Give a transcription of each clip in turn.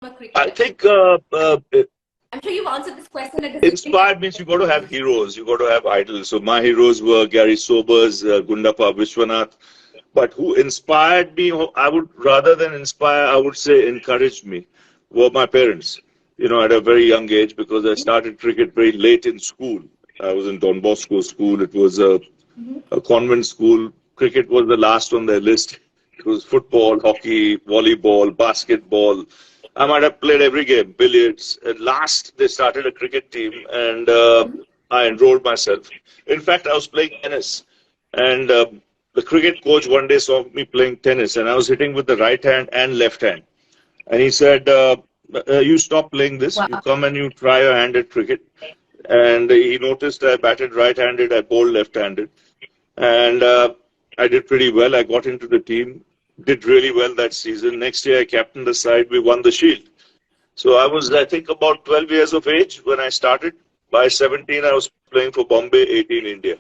a I cricketer? think I'm sure you've answered this question at a inspired means you got to have heroes, you got to have idols. So my heroes were Gary Sobers, Gundappa Vishwanath. But who inspired me, I would rather than inspire, I would say encouraged me, were my parents. At a very young age, because I started cricket very late in school. I was in Don Bosco school. It was a convent school. Cricket was the last on their list. It was football, hockey, volleyball, basketball. I might have played every game, billiards. At last, they started a cricket team, and I enrolled myself. In fact, I was playing tennis, and the cricket coach one day saw me playing tennis, and I was hitting with the right hand and left hand. And he said, "You stop playing this. You Wow. come and you try your hand at cricket." And he noticed I batted right-handed, I bowled left-handed, and I did pretty well. I got into the team, did really well that season. Next year, I captained the side. We won the Shield. So I was, I think, about 12 years of age when I started. By 17, I was playing for Bombay, 18 India.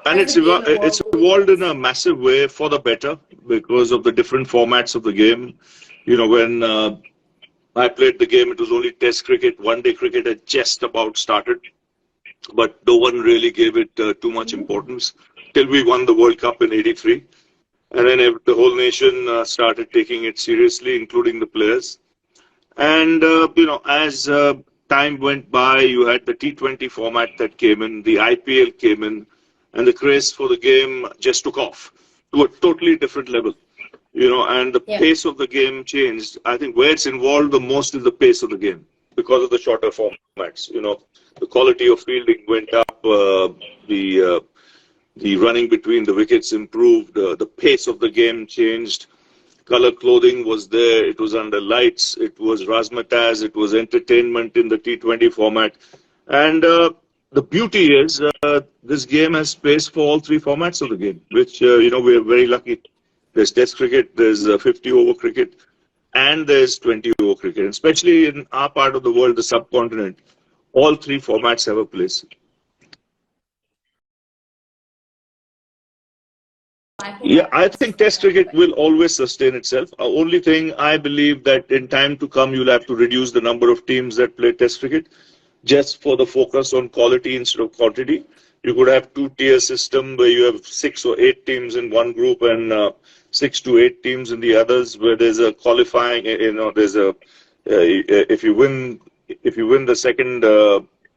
And Has the game it's evolved over the evolved in a years? massive way for the better because of the different formats of the game. When I played the game, it was only Test cricket. One day cricket had just about started, but no one really gave it too much importance till we won the World Cup in '83. And then the whole nation started taking it seriously, including the players. And, as time went by, you had the T20 format that came in, the IPL came in, and the craze for the game just took off to a totally different level. And the Yeah. pace of the game changed. I think where it's involved the most is the pace of the game because of the shorter formats. The quality of fielding went up, the running between the wickets improved, the pace of the game changed. Color clothing was there. It was under lights. It was razzmatazz. It was entertainment in the T20 format. And the beauty is this game has space for all three formats of the game, which, we are very lucky. There's Test cricket, there's 50-over cricket, and there's 20-over cricket. And especially in our part of the world, the subcontinent, all three formats have a place. Yeah, I think Test cricket will always sustain itself. Only thing I believe that in time to come, you'll have to reduce the number of teams that play Test cricket just for the focus on quality instead of quantity. You could have two-tier system where you have 6 or 8 teams in one group and 6 to 8 teams in the others, where there's a qualifying. There's a if you win the second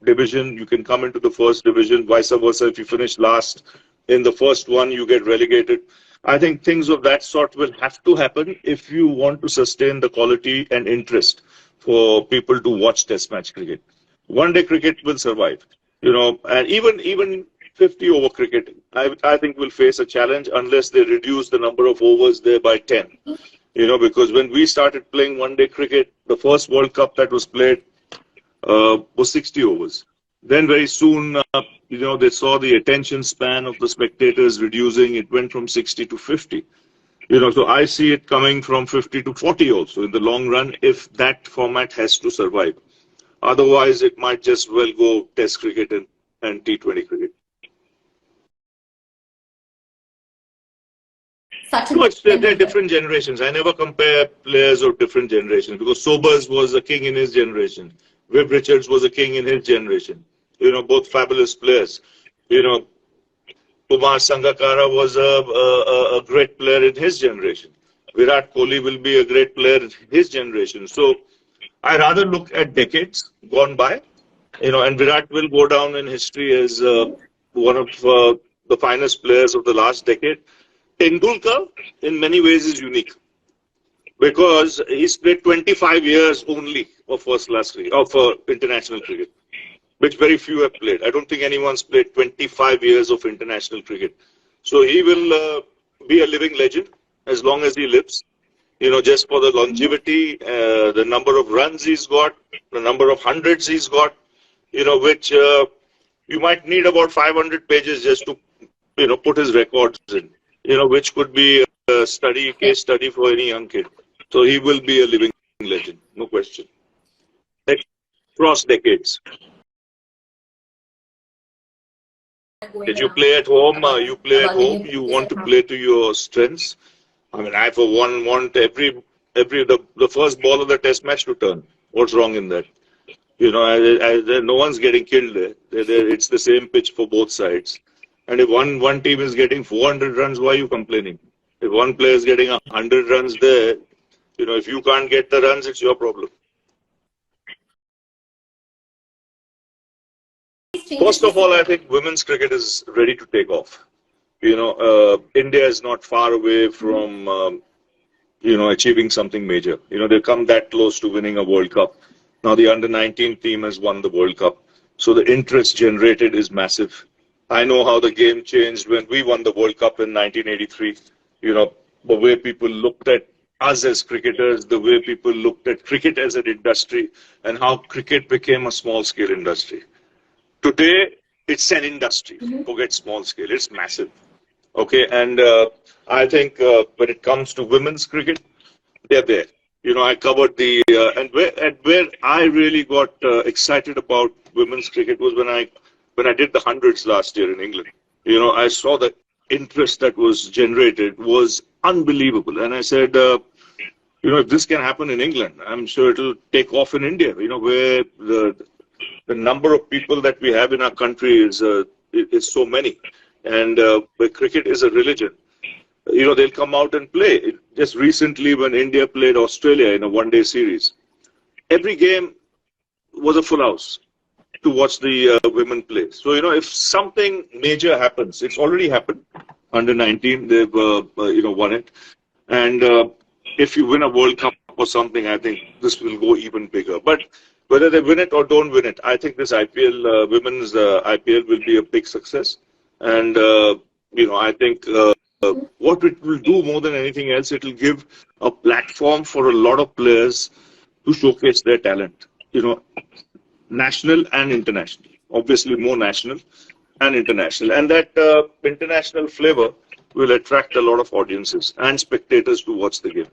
division, you can come into the first division. Vice versa, if you finish last in the first one, you get relegated. I think things of that sort will have to happen if you want to sustain the quality and interest for people to watch Test match cricket. One day cricket will survive, and even 50-over cricket, I think will face a challenge unless they reduce the number of overs there by 10. Because when we started playing one day cricket, the first World Cup that was played was 60 overs. Then very soon, they saw the attention span of the spectators reducing. It went from 60 to 50. So I see it coming from 50 to 40 also in the long run if that format has to survive. Otherwise, it might just well go Test cricket and T20 cricket. No, they're different generations. I never compare players of different generations because Sobers was a king in his generation. Viv Richards was a king in his generation. Both fabulous players. Kumar Sangakkara was a great player in his generation. Virat Kohli will be a great player in his generation. So I rather look at decades gone by, and Virat will go down in history as one of the finest players of the last decade. Tendulkar, in many ways, is unique because he's played 25 years only of first-class cricket, of international cricket, which very few have played. I don't think anyone's played 25 years of international cricket. So he will be a living legend as long as he lives. Just for the longevity, the number of runs he's got, the number of hundreds he's got, which you might need about 500 pages just to, put his records in, which could be a case study for any young kid. So he will be a living legend, no question. Across decades. Did you play at home? You play at home. You want to play to your strengths. I mean, I for one want the first ball of the test match to turn. What's wrong in that? You know, no one's getting killed there. It's the same pitch for both sides. And if one team is getting 400 runs, why are you complaining? If one player is getting 100 runs there, you know, if you can't get the runs, it's your problem. First of all, I think women's cricket is ready to take off. You know, India is not far away from, you know, achieving something major. You know, they've come that close to winning a World Cup. Now the under-19 team has won the World Cup. So the interest generated is massive. I know how the game changed when we won the World Cup in 1983. You know, the way people looked at us as cricketers, the way people looked at cricket as an industry, and how cricket became a small-scale industry. Today, it's an industry. Forget small scale. It's massive. Okay, and I think when it comes to women's cricket, they're there. You know, I covered the and where I really got excited about women's cricket was when I did the hundreds last year in England. You know, I saw the interest that was generated was unbelievable, and I said, you know, if this can happen in England, I'm sure it'll take off in India. You know, where the number of people that we have in our country is so many, and where cricket is a religion. You know, they'll come out and play. Just recently, when India played Australia in a one-day series, every game was a full house to watch the women play. So, you know, if something major happens, it's already happened. Under 19, they've you know, won it, and if you win a World Cup or something, I think this will go even bigger. But whether they win it or don't win it, I think this IPL, women's IPL, will be a big success. And you know, I think what it will do more than anything else, it will give a platform for a lot of players to showcase their talent. You know, national and international. Obviously, more national and international, and that international flavor will attract a lot of audiences and spectators to watch the game.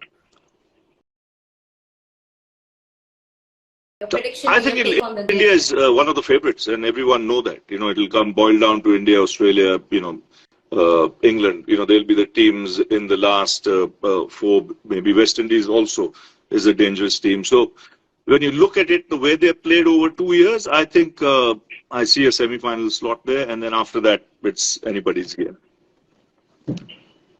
I think India is one of the favorites, and everyone know that. You know, it'll come boil down to India, Australia, you know, England. You know, they'll be the teams in the last four. Maybe West Indies also is a dangerous team. So when you look at it, the way they played over 2 years, I think I see a semi-final slot there, and then after that, it's anybody's game.